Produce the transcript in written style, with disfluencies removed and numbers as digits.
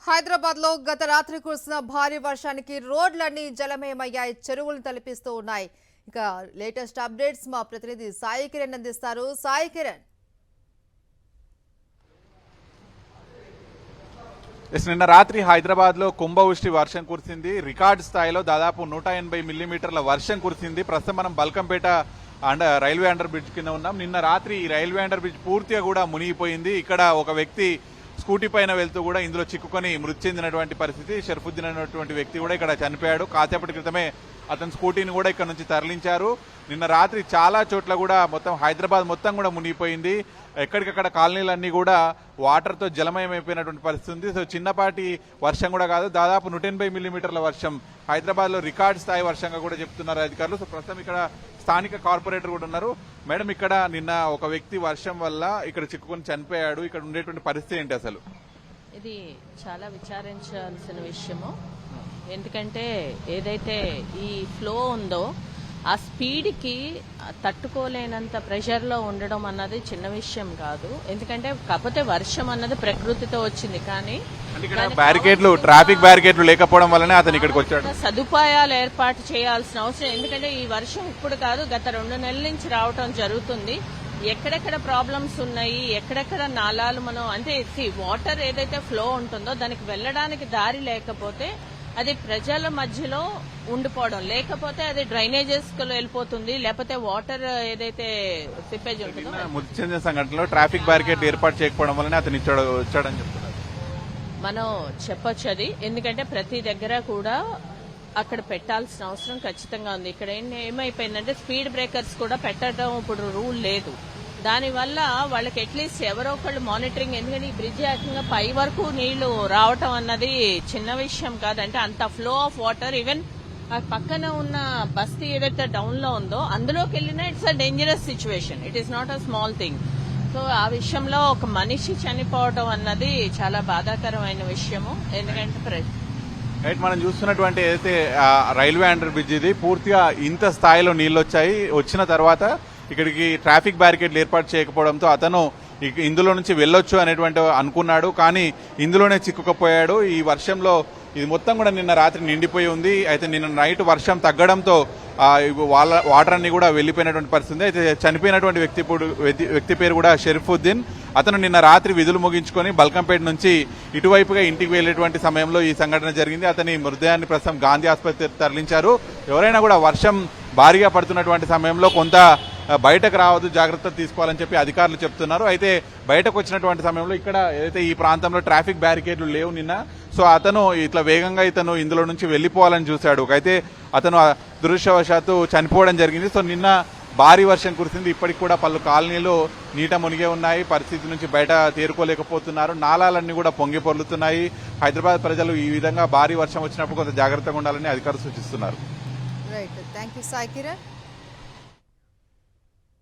హైదరాబాద్ లో గత రాత్రి కురిసిన భారీ వర్షానికి రోడ్లన్నీ జలమయమయ్యాయి, చెరువులు తలపిస్తూ ఉన్నాయి. ఇక లేటెస్ట్ అప్డేట్స్ మా ప్రతినిధి సాయి కిరణ్ అందిస్తారు. సాయి కిరణ్. నిన్న రాత్రి హైదరాబాద్ లో కుంభవృష్టి వర్షం కురిసింది. రికార్డు స్థాయిలో దాదాపు 180 మిల్లీమీటర్ల వర్షం కురిసింది. ప్రస్తుతం మనం బల్కంపేట రైల్వే అండర్ బ్రిడ్జ్ కింద ఉన్నాం. నిన్న రాత్రి ఈ రైల్వే అండర్ బ్రిడ్జ్ పూర్తిగా కూడా మునిగిపోయింది. ఇక్కడ ఒక వ్యక్తి స్కూటీ పైన వెళ్తూ కూడా ఇందులో చిక్కుకొని మృతి చెందినటువంటి పరిస్థితి. షర్ఫుద్దీన్ అనేటువంటి వ్యక్తి కూడా ఇక్కడ చనిపోయాడు. కాసేపటి క్రితమే అతని స్కూటీని కూడా ఇక్కడ నుంచి తరలించారు. నిన్న రాత్రి చాలా చోట్ల కూడా మొత్తం హైదరాబాద్ మొత్తం కూడా మునిగిపోయింది. ఎక్కడికక్కడ కాలనీలన్నీ కూడా వాటర్తో జలమయమైపోయినటువంటి పరిస్థితి ఉంది. సో చిన్నపాటి వర్షం కూడా కాదు, దాదాపు 180 మిల్లీమీటర్ల వర్షం హైదరాబాద్ లో రికార్డు స్థాయి వర్షంగా కూడా చెప్తున్నారు అధికారులు. సో ప్రస్తుతం ఇక్కడ స్థానిక కార్పొరేటర్ కూడా ఉన్నారు. మేడం, ఇక్కడ నిన్న ఒక వ్యక్తి వర్షం వల్ల ఇక్కడ చిక్కుకొని చనిపోయాడు. ఇక్కడ ఉండేటువంటి పరిస్థితి ఏంటి అసలు? ఇది చాలా విచారించాల్సిన విషయము. ఎందుకంటే ఏదైతే ఈ ఫ్లో ఉందో ఆ స్పీడ్కి తట్టుకోలేనంత ప్రెషర్లో ఉండడం అన్నది చిన్న విషయం కాదు. ఎందుకంటే కాకపోతే వర్షం అన్నది ప్రకృతితో వచ్చింది, కానీ ట్రాఫిక్ బ్యారికేడ్లు లేకపోవడం వల్లనే అతను ఇక్కడికి వచ్చాడు. సదుపాయాలు ఏర్పాటు చేయాల్సిన అవసరం. ఎందుకంటే ఈ వర్షం ఇప్పుడు కాదు, గత 2 నెలల నుంచి రావటం జరుగుతుంది. ఎక్కడెక్కడ ప్రాబ్లమ్స్ ఉన్నాయి, ఎక్కడెక్కడ నాలాలు మనం అంటే వాటర్ ఏదైతే ఫ్లో ఉంటుందో దానికి వెళ్ళడానికి దారి లేకపోతే అది ప్రజల మధ్యలో ఉండిపోవడం, లేకపోతే అది డ్రైనేజెస్ వెళ్ళిపోతుంది, లేకపోతే వాటర్ ఏదైతే సిప్పేజ్ ఉంటుందో. మృతి చెందిన సంఘటనలో ట్రాఫిక్ బ్యారికేడ్ ఏర్పాటు చేయకపోవడం వల్లనే అతను వచ్చాడని చెప్తున్నారు. మనం చెప్పొచ్చు అది. ఎందుకంటే ప్రతి దగ్గర కూడా అక్కడ పెట్టాల్సిన అవసరం ఖచ్చితంగా ఉంది. ఇక్కడ ఏమైపోయిందంటే స్పీడ్ బ్రేకర్స్ కూడా పెట్టడం ఇప్పుడు రూల్ లేదు. దానివల్ల వాళ్ళకి అట్లీస్ట్ ఎవరో ఒకళ్ళు మానిటరింగ్, ఎందుకంటే ఈ బ్రిడ్జ్ ఏకంగా పై వరకు నీళ్లు రావటం అన్నది చిన్న విషయం కాదంటే అంత ఫ్లో ఆఫ్ వాటర్. ఈవెన్ ఆ పక్కన ఉన్న బస్తీ ఏదైతే డౌన్ లో ఉందో అందులోకి వెళ్ళినా it's a dangerous situation. It is not a small thing. So ఆ విషయంలో ఒక మనిషి చనిపోవడం అన్నది చాలా బాధాకరమైన విషయము. ఎందుకంటే మనం చూస్తున్నటువంటి ఏదైతే రైల్వే అండర్ బ్రిడ్జ్ ఇది పూర్తిగా ఇంత స్థాయిలో నీళ్లు వచ్చాయి. వచ్చిన తర్వాత ఇక్కడికి ట్రాఫిక్ బ్యారికేడ్లు ఏర్పాటు చేయకపోవడంతో అతను ఇందులో నుంచి వెళ్ళొచ్చు అనేటువంటి అనుకున్నాడు, కానీ ఇందులోనే చిక్కుకుపోయాడు. ఈ వర్షంలో ఇది మొత్తం కూడా నిన్న రాత్రి నిండిపోయి ఉంది. అయితే నిన్న నైట్ వర్షం తగ్గడంతో వాటర్ అన్ని కూడా వెళ్లిపోయినటువంటి పరిస్థితి. అయితే చనిపోయినటువంటి వ్యక్తి పేరు కూడా షరీఫుద్దీన్. అతను నిన్న రాత్రి విధులు ముగించుకొని బల్కంపేట నుంచి ఇటువైపుగా ఇంటికి వెళ్లేటువంటి సమయంలో ఈ సంఘటన జరిగింది. అతని మృతదేహాన్ని ప్రస్తుతం గాంధీ ఆసుపత్రికి తరలించారు. ఎవరైనా కూడా వర్షం భారీగా పడుతున్నటువంటి సమయంలో కొంత బయటకు రావద్దు, జాగ్రత్త తీసుకోవాలని చెప్పి అధికారులు చెప్తున్నారు. అయితే బయటకు వచ్చినటువంటి సమయంలో ఇక్కడ ఏదైతే ఈ ప్రాంతంలో ట్రాఫిక్ బ్యారికేడ్లు లేవు నిన్న. సో అతను ఇట్లా వేగంగా ఇందులో నుంచి వెళ్లిపోవాలని చూశాడు. అయితే అతను దురదృష్టవశాత్తు చనిపోవడం జరిగింది. సో నిన్న భారీ వర్షం కురిసింది. ఇప్పటికి కూడా పలు కాలనీలు నీట మునిగే ఉన్నాయి. పరిస్థితి నుంచి బయట తేరుకోలేకపోతున్నారు. నాలాలన్నీ కూడా పొంగి పొర్లుతున్నాయి. హైదరాబాద్ ప్రజలు ఈ విధంగా భారీ వర్షం వచ్చినప్పుడు కొంత జాగ్రత్తగా ఉండాలని అధికారులు సూచిస్తున్నారు. Right, thank you Sai Kiran.